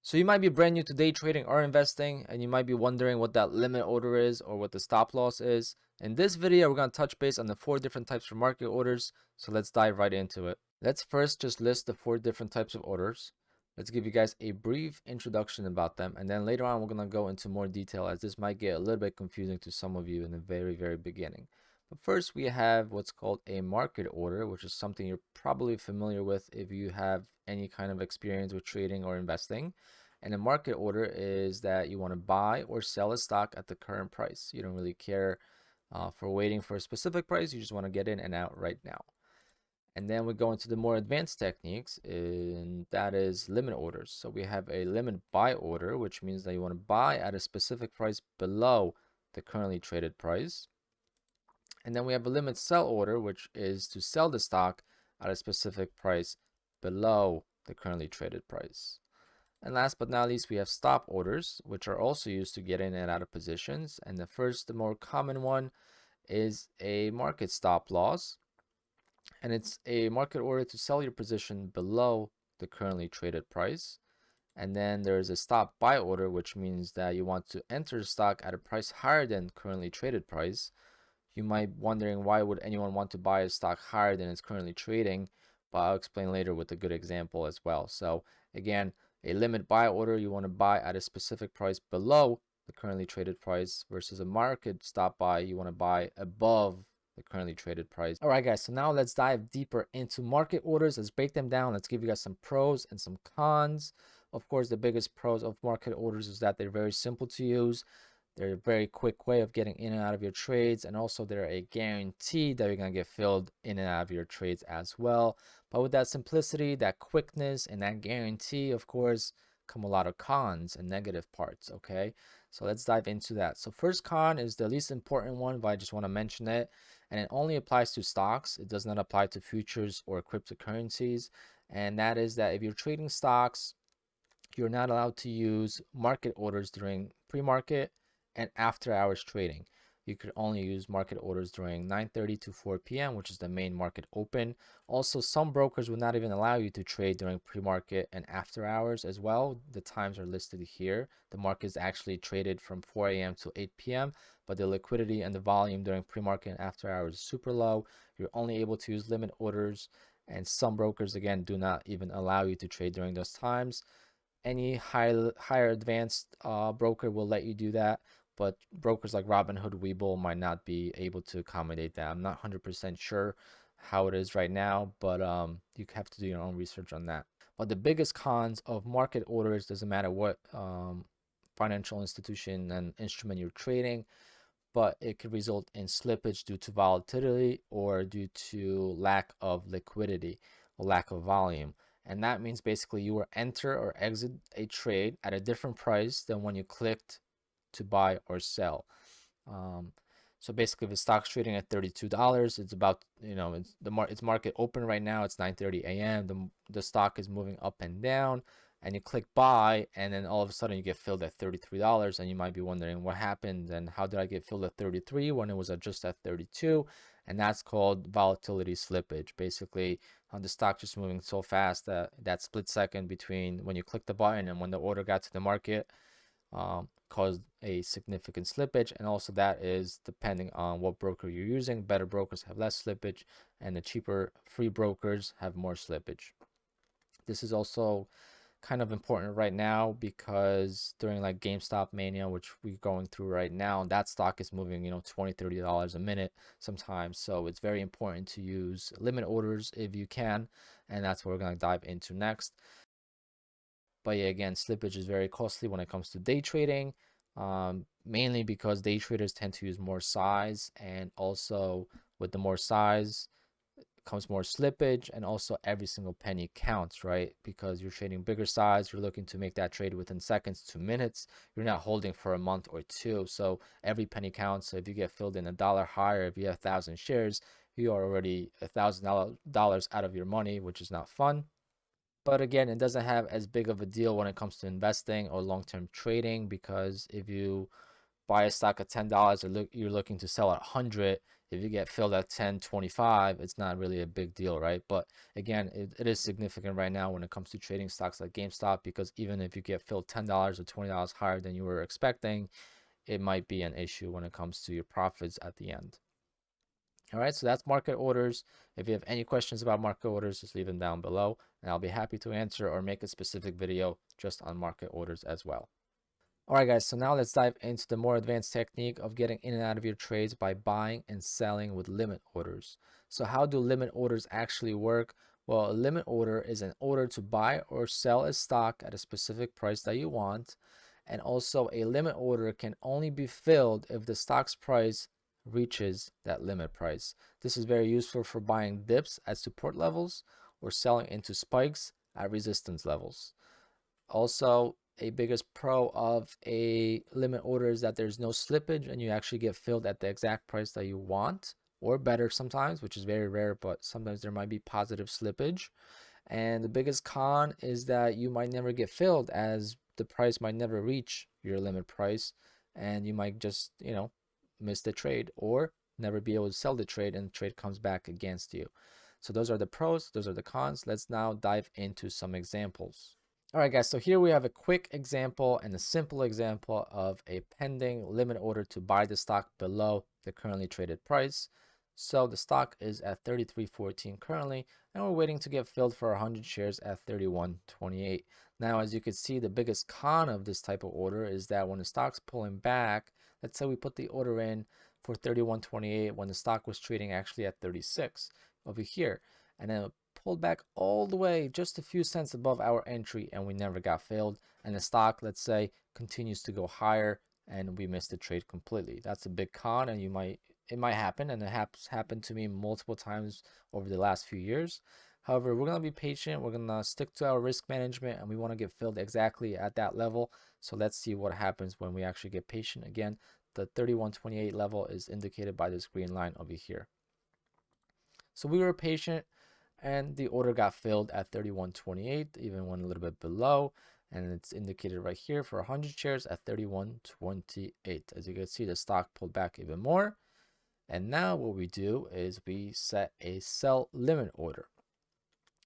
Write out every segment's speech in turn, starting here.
So you might be brand new to day trading or investing, and you might be wondering what that limit order is or what the stop loss is. In this video, we're going to touch base on the 4 different types of market orders, so let's dive right into it. Let's first just list the 4 different types of orders. Let's give you guys a brief introduction about them, and then later on we're going to go into more detail, as this might get a little bit confusing to some of you in the very beginning. But first, we have what's called a market order, which is something you're probably familiar with if you have any kind of experience with trading or investing. And a market order is that you want to buy or sell a stock at the current price. You don't really care for waiting for a specific price. You just want to get in and out right now. And then we go into the more advanced techniques, and that is limit orders. So we have a limit buy order, which means that you want to buy at a specific price below the currently traded price. And then we have a limit sell order, which is to sell the stock at a specific price below the currently traded price. And last but not least, we have stop orders, which are also used to get in and out of positions. And the first, the more common one, is a market stop loss. And it's a market order to sell your position below the currently traded price. And then there's a stop buy order, which means that you want to enter the stock at a price higher than currently traded price. You might be wondering, why would anyone want to buy a stock higher than it's currently trading? But I'll explain later with a good example as well. So again, a limit buy order, you want to buy at a specific price below the currently traded price, versus a market stop buy, you want to buy above the currently traded price. All right, guys, so now let's dive deeper into market orders. Let's break them down. Let's give you guys some pros and some cons. Of course, the biggest pros of market orders is that they're very simple to use. They're a very quick way of getting in and out of your trades, and also they're a guarantee that you're going to get filled in and out of your trades as well. But with that simplicity, that quickness, and that guarantee, of course, come a lot of cons and negative parts, okay? So let's dive into that. So first con is the least important one, but I just want to mention it, and it only applies to stocks. It does not apply to futures or cryptocurrencies, and that is that if you're trading stocks, you're not allowed to use market orders during pre-market and after hours trading. You could only use market orders during 9:30 to 4 p.m., which is the main market open. Also, some brokers will not even allow you to trade during pre-market and after hours as well. The times are listed here. The market is actually traded from 4 a.m. to 8 p.m., but the liquidity and the volume during pre-market and after hours is super low. You're only able to use limit orders, and some brokers, again, do not even allow you to trade during those times. Any higher advanced broker will let you do that, but brokers like Robinhood, Webull might not be able to accommodate that. I'm not 100% sure how it is right now, but you have to do your own research on that. But the biggest cons of market orders, doesn't matter what financial institution and instrument you're trading, but it could result in slippage due to volatility or due to lack of liquidity or lack of volume. And that means basically you will enter or exit a trade at a different price than when you clicked to buy or sell. So basically, if the stock's trading at $32, it's about, it's market open right now. It's 9:30 a.m. The stock is moving up and down, and you click buy, and then all of a sudden you get filled at $33, and you might be wondering what happened and how did I get filled at 33 when it was just at 32? And that's called volatility slippage. Basically, the stock just moving so fast that that split second between when you click the button and when the order got to the market caused a significant slippage. And also, that is depending on what broker you're using. Better brokers have less slippage, and the cheaper free brokers have more slippage. This is also kind of important right now because during like GameStop mania, which we're going through right now, that stock is moving, $20-$30 a minute sometimes. So it's very important to use limit orders if you can, and that's what we're going to dive into next. But yeah, again, slippage is very costly when it comes to day trading, mainly because day traders tend to use more size, and also with the more size comes more slippage, and also every single penny counts, right? Because you're trading bigger size, you're looking to make that trade within seconds to minutes. You're not holding for a month or two, so every penny counts. So if you get filled in $1 higher, if you have 1,000 shares, you are already $1,000 out of your money, which is not fun. But again, it doesn't have as big of a deal when it comes to investing or long-term trading, because if you buy a stock at $10 and you're looking to sell at 100, If you get filled at 10.25, it's not really a big deal, right? But again, it is significant right now when it comes to trading stocks like GameStop, because even if you get filled $10 or $20 higher than you were expecting, it might be an issue when it comes to your profits at the end. All right, so that's market orders. If you have any questions about market orders, just leave them down below, and I'll be happy to answer or make a specific video just on market orders as well. All right, guys, so now let's dive into the more advanced technique of getting in and out of your trades by buying and selling with limit orders. So how do limit orders actually work? Well, a limit order is an order to buy or sell a stock at a specific price that you want. And also a limit order can only be filled if the stock's price reaches that limit price. This is very useful for buying dips at support levels or selling into spikes at resistance levels. Also, a biggest pro of a limit order is that there's no slippage and you actually get filled at the exact price that you want, or better sometimes, which is very rare, but sometimes there might be positive slippage. And the biggest con is that you might never get filled, as the price might never reach your limit price, and you might just, miss the trade or never be able to sell the trade, and the trade comes back against you. So those are the pros, those are the cons. Let's now dive into some examples. All right, guys, so here we have a quick example and a simple example of a pending limit order to buy the stock below the currently traded price. So the stock is at 33.14 currently, and we're waiting to get filled for 100 shares at 31.28. Now, as you can see, the biggest con of this type of order is that when the stock's pulling back, let's say we put the order in for 31.28 when the stock was trading actually at 36 over here, and then pulled back all the way just a few cents above our entry, and we never got filled, and the stock, let's say, continues to go higher and we missed the trade completely. That's a big con, and it might happen, and it has happened to me multiple times over the last few years. However, we're going to be patient, we're going to stick to our risk management, and we want to get filled exactly at that level. So let's see what happens when we actually get patient. Again, the 31.28 level is indicated by this green line over here. So we were patient, and the order got filled at 31.28, even went a little bit below, and it's indicated right here for 100 shares at 31.28. As you can see, the stock pulled back even more, and now what we do is we set a sell limit order.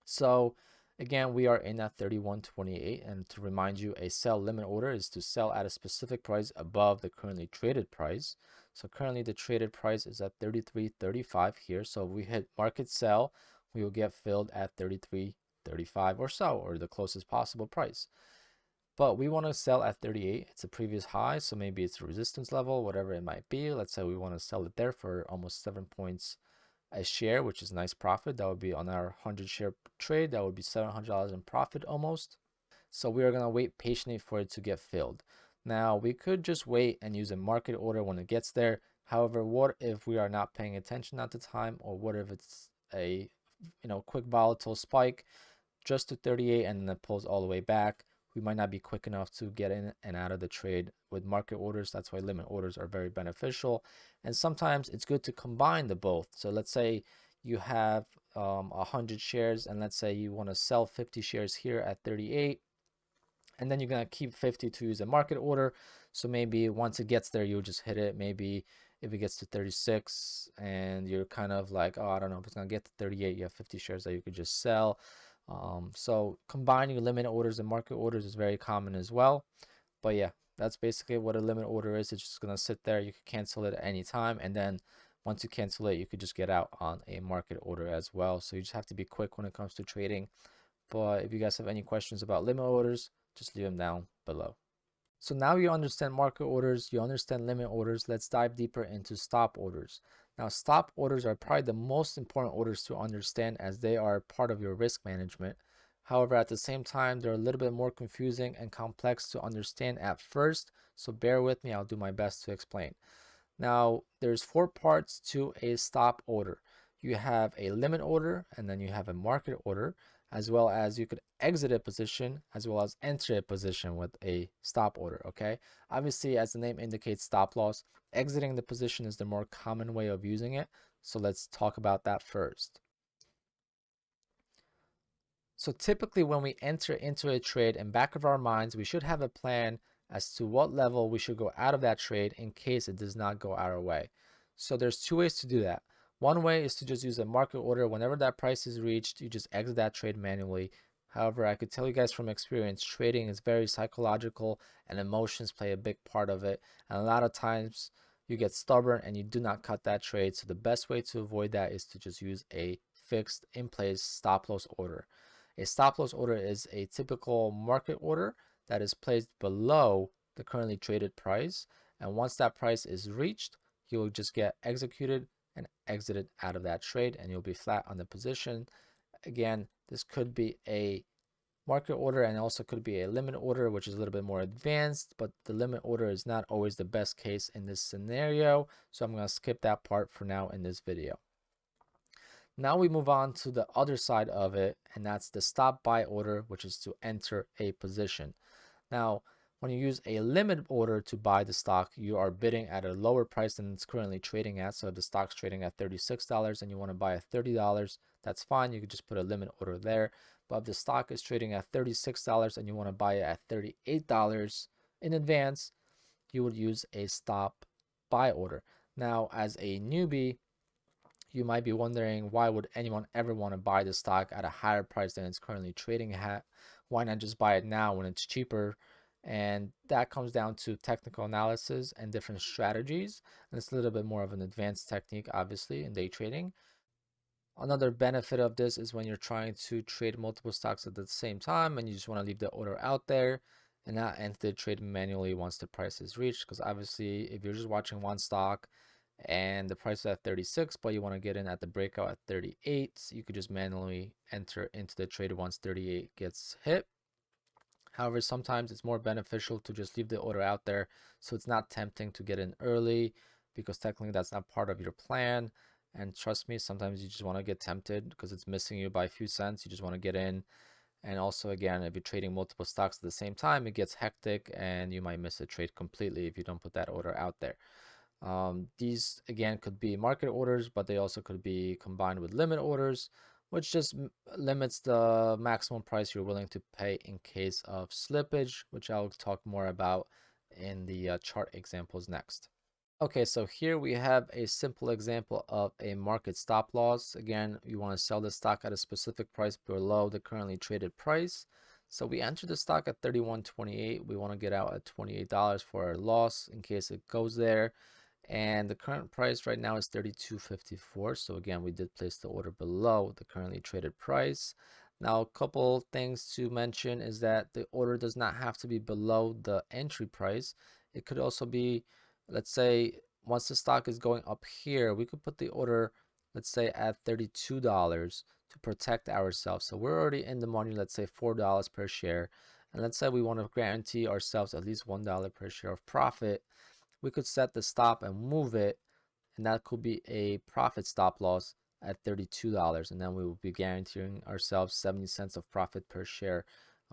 So again, we are in at 31.28, and to remind you, a sell limit order is to sell at a specific price above the currently traded price. So currently the traded price is at 33.35 here, so if we hit market sell, we will get filled at 33.35 or so, or the closest possible price. But we want to sell at 38. It's a previous high, so maybe it's a resistance level, whatever it might be. Let's say we want to sell it there for almost 7 points a share, which is a nice profit. That would be on our 100 share trade. That would be $700 in profit almost. So we are going to wait patiently for it to get filled. Now, we could just wait and use a market order when it gets there. However, what if we are not paying attention at the time, or what if it's a quick volatile spike just to 38 and then it pulls all the way back? We might not be quick enough to get in and out of the trade with market orders. That's why limit orders are very beneficial. And sometimes it's good to combine the both. So let's say you have 100 shares, and let's say you want to sell 50 shares here at 38, and then you're going to keep 50 to use a market order. So maybe once it gets there, you'll just hit it. Maybe if it gets to 36 and you're kind of like, oh, I don't know if it's going to get to 38, you have 50 shares that you could just sell. So combining limit orders and market orders is very common as well. But yeah, that's basically what a limit order is. It's just going to sit there. You can cancel it at any time, and then once you cancel it, you could just get out on a market order as well. So you just have to be quick when it comes to trading. But if you guys have any questions about limit orders, just leave them down below. So now you understand market orders, you understand limit orders. Let's dive deeper into stop orders. Now, stop orders are probably the most important orders to understand, as they are part of your risk management. However, at the same time, they're a little bit more confusing and complex to understand at first. So bear with me, I'll do my best to explain. Now, there's 4 parts to a stop order. You have a limit order, and then you have a market order, as well as you could exit a position, as well as enter a position with a stop order, okay? Obviously, as the name indicates, stop loss, exiting the position is the more common way of using it. So let's talk about that first. So typically when we enter into a trade, in back of our minds, we should have a plan as to what level we should go out of that trade in case it does not go our way. So there's two ways to do that. One way is to just use a market order. Whenever that price is reached, you just exit that trade manually. However, I could tell you guys from experience, trading is very psychological and emotions play a big part of it. And a lot of times you get stubborn and you do not cut that trade. So the best way to avoid that is to just use a fixed in place stop loss order. A stop loss order is a typical market order that is placed below the currently traded price. And once that price is reached, you'll just get executed and exited out of that trade and you'll be flat on the position. Again, this could be a market order and also could be a limit order, which is a little bit more advanced, but the limit order is not always the best case in this scenario. So I'm going to skip that part for now in this video. Now we move on to the other side of it, and that's the stop buy order, which is to enter a position. Now, when you use a limit order to buy the stock, you are bidding at a lower price than it's currently trading at. So if the stock's trading at $36 and you want to buy at $30, that's fine. You could just put a limit order there. But if the stock is trading at $36 and you want to buy it at $38 in advance, you would use a stop buy order. Now, as a newbie, you might be wondering, why would anyone ever want to buy the stock at a higher price than it's currently trading at? Why not just buy it now when it's cheaper? And that comes down to technical analysis and different strategies. And it's a little bit more of an advanced technique, obviously, in day trading. Another benefit of this is when you're trying to trade multiple stocks at the same time and you just want to leave the order out there and not enter the trade manually once the price is reached. Because obviously, if you're just watching one stock and the price is at 36, but you want to get in at the breakout at 38, you could just manually enter into the trade once 38 gets hit. However, sometimes it's more beneficial to just leave the order out there so it's not tempting to get in early, because technically that's not part of your plan. And trust me, sometimes you just want to get tempted because it's missing you by a few cents. You just want to get in. And also, again, if you're trading multiple stocks at the same time, it gets hectic and you might miss a trade completely if you don't put that order out there. These again could be market orders, but they also could be combined with limit orders, which just limits the maximum price you're willing to pay in case of slippage, which I'll talk more about in the chart examples next. Okay, so here we have a simple example of a market stop loss. Again, you want to sell the stock at a specific price below the currently traded price. So we enter the stock at $31.28. We want to get out at $28 for our loss in case it goes there. And the current price right now is $32.54. So again, we did place the order below the currently traded price. Now, a couple things to mention is that the order does not have to be below the entry price. It could also be, let's say, once the stock is going up here, we could put the order, let's say, at $32 to protect ourselves. So we're already in the money, let's say $4 per share. And let's say we want to guarantee ourselves at least $1 per share of profit. We could set the stop and move it, and that could be a profit stop loss at $32, and then we will be guaranteeing ourselves 70 cents of profit per share.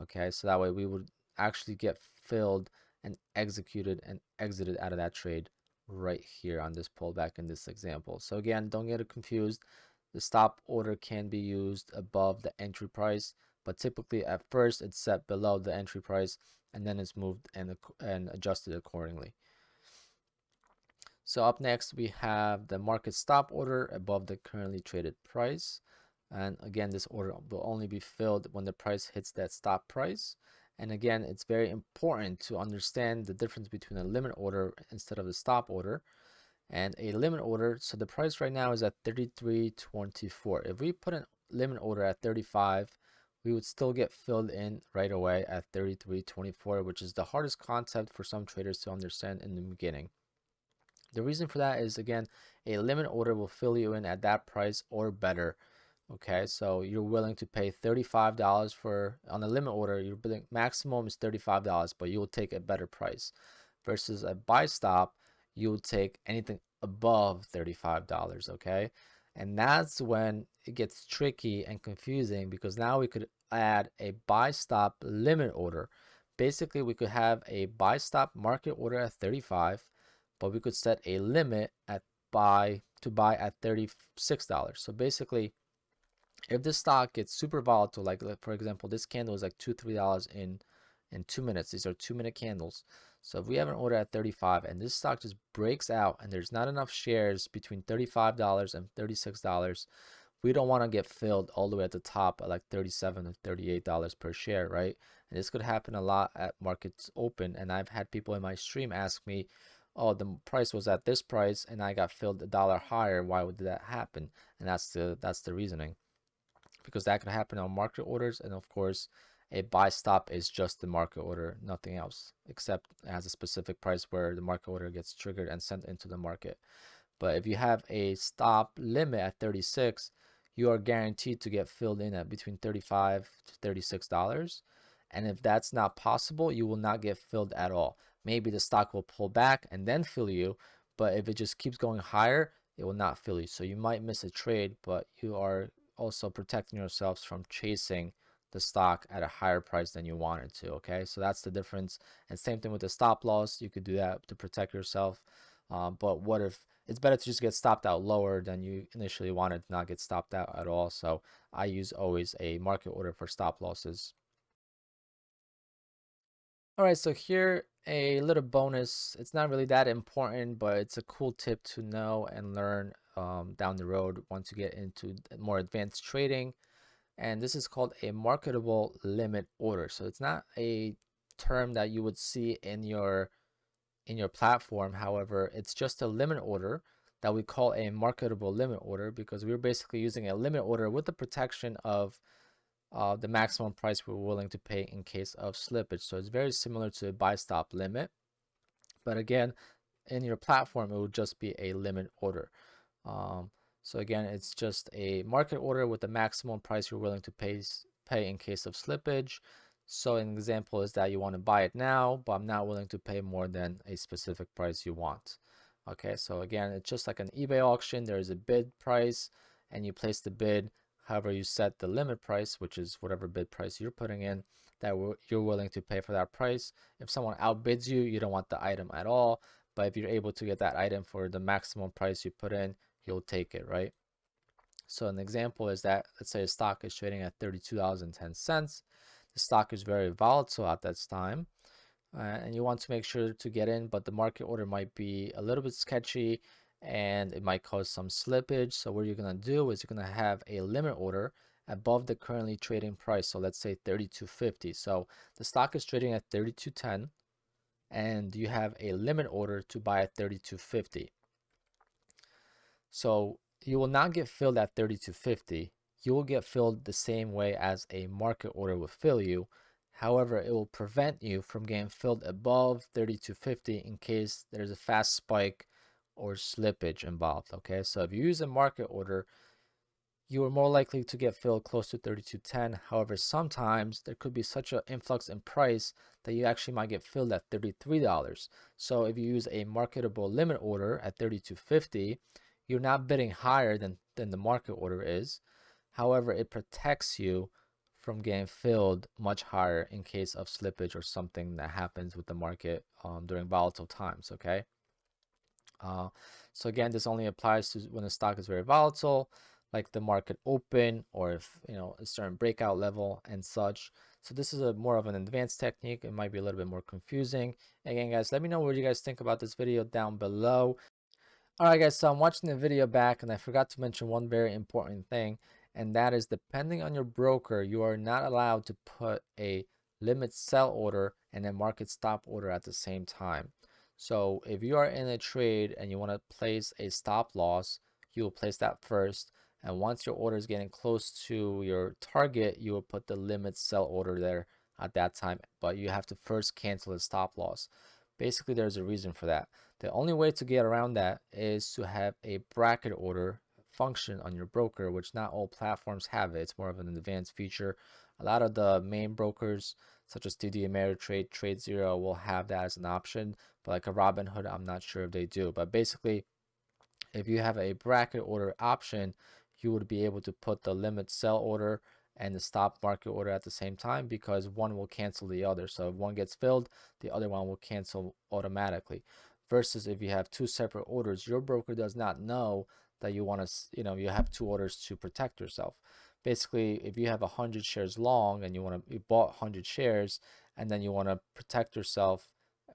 Okay, so that way we would actually get filled and executed and exited out of that trade right here on this pullback in this example. So again, don't get it confused. The stop order can be used above the entry price, but typically at first it's set below the entry price and then it's moved and adjusted accordingly. So up next, we have the market stop order above the currently traded price. And again, this order will only be filled when the price hits that stop price. And again, it's very important to understand the difference between a limit order instead of a stop order. And a limit order, so the price right now is at $33.24. If we put a limit order at 35, we would still get filled in right away at $33.24, which is the hardest concept for some traders to understand in the beginning. The reason for that is, again, a limit order will fill you in at that price or better. Okay, so you're willing to pay $35 for on a limit order. Your maximum is $35, but you will take a better price. Versus a buy stop, you will take anything above $35. Okay, and that's when it gets tricky and confusing, because now we could add a buy stop limit order. Basically, we could have a buy stop market order at 35. But we could set a limit to buy at $36. So basically, if the stock gets super volatile, like for example, this candle is like $2-3 in 2 minutes. These are 2-minute candles. So if we have an order at 35 and this stock just breaks out and there's not enough shares between $35 and $36, we don't want to get filled all the way at the top at like $37 to $38 per share, right? And this could happen a lot at markets open. And I've had people in my stream ask me, oh, the price was at this price and I got filled $1 higher. Why would that happen? And that's the reasoning, because that could happen on market orders. And of course, a buy stop is just the market order, nothing else, except it has a specific price where the market order gets triggered and sent into the market. But if you have a stop limit at 36, you are guaranteed to get filled in at between $35 to $36. And if that's not possible, you will not get filled at all. Maybe the stock will pull back and then fill you, but if it just keeps going higher, it will not fill you. So you might miss a trade, but you are also protecting yourselves from chasing the stock at a higher price than you wanted to. Okay, so that's the difference. And same thing with the stop loss, you could do that to protect yourself. But what if it's better to just get stopped out lower than you initially wanted to not get stopped out at all? So I use always a market order for stop losses. All right, so here a little bonus. It's not really that important, but it's a cool tip to know and learn down the road once you get into more advanced trading. And this is called a marketable limit order. So it's not a term that you would see in your platform. However, it's just a limit order that we call a marketable limit order, because we're basically using a limit order with the protection of the maximum price we're willing to pay in case of slippage. So it's very similar to a buy stop limit, but again, in your platform, it would just be a limit order. So again, it's just a market order with the maximum price you're willing to pay in case of slippage. So an example is that you want to buy it now, but I'm not willing to pay more than a specific price you want. Okay, so again, it's just like an eBay auction. There's a bid price and you place the bid. However, you set the limit price, which is whatever bid price you're putting in, that you're willing to pay for that price. If someone outbids you, you don't want the item at all. But if you're able to get that item for the maximum price you put in, you'll take it, right? So an example is that, let's say a stock is trading at $32.10. The stock is very volatile at that time, and you want to make sure to get in, but the market order might be a little bit sketchy and it might cause some slippage. So what you're going to do is you're going to have a limit order above the currently trading price. So let's say 32.50. So the stock is trading at 32.10 and you have a limit order to buy at 32.50. So you will not get filled at 32.50. You will get filled the same way as a market order will fill you. However, it will prevent you from getting filled above 32.50 in case there's a fast spike or slippage involved. Okay, so if you use a market order, you are more likely to get filled close to 32.10. However, sometimes there could be such an influx in price that you actually might get filled at $33. So if you use a marketable limit order at 32.50, you're not bidding higher than the market order is. However, it protects you from getting filled much higher in case of slippage or something that happens with the market during volatile times. Okay. So again, this only applies to when the stock is very volatile, like the market open, or if a certain breakout level and such. So this is a more of an advanced technique. It might be a little bit more confusing. Again, guys, let me know what you guys think about this video down below. All right, guys, so I'm watching the video back and I forgot to mention one very important thing, and that is, depending on your broker, you are not allowed to put a limit sell order and a market stop order at the same time. So if you are in a trade and you want to place a stop loss, you will place that first. And once your order is getting close to your target, you will put the limit sell order there at that time. But you have to first cancel the stop loss. Basically, there's a reason for that. The only way to get around that is to have a bracket order function on your broker, which not all platforms have it. It's more of an advanced feature. A lot of the main brokers, such as TD Ameritrade, TradeZero, will have that as an option. But like a Robinhood, I'm not sure if they do. But basically, if you have a bracket order option, you would be able to put the limit sell order and the stop market order at the same time, because one will cancel the other. So if one gets filled, the other one will cancel automatically. Versus if you have two separate orders, your broker does not know that you want to, you have two orders to protect yourself. Basically, if you have 100 shares long and you bought 100 shares and then you want to protect yourself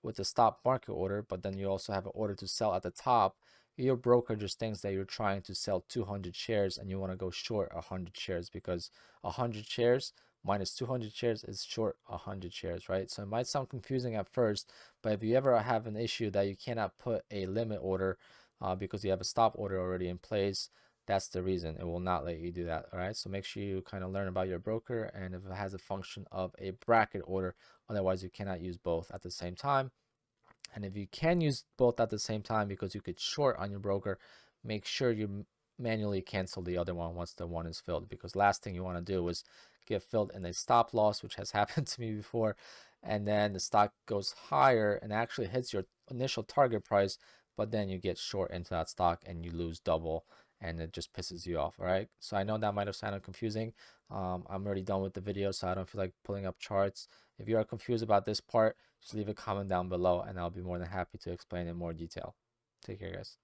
with the stop market order, but then you also have an order to sell at the top, your broker just thinks that you're trying to sell 200 shares and you want to go short 100 shares, because 100 shares minus 200 shares is short 100 shares, right? So it might sound confusing at first, but if you ever have an issue that you cannot put a limit order because you have a stop order already in place, that's the reason. It will not let you do that. All right, so make sure you kind of learn about your broker and if it has a function of a bracket order. Otherwise you cannot use both at the same time. And if you can use both at the same time because you could short on your broker, make sure you manually cancel the other one once the one is filled, because last thing you want to do is get filled in a stop loss, which has happened to me before, and then the stock goes higher and actually hits your initial target price, but then you get short into that stock and you lose double, and it just pisses you off. All right, so I know that might have sounded confusing. I'm already done with the video, so I don't feel like pulling up charts. If you are confused about this part, just leave a comment down below and I'll be more than happy to explain in more detail. Take care, guys.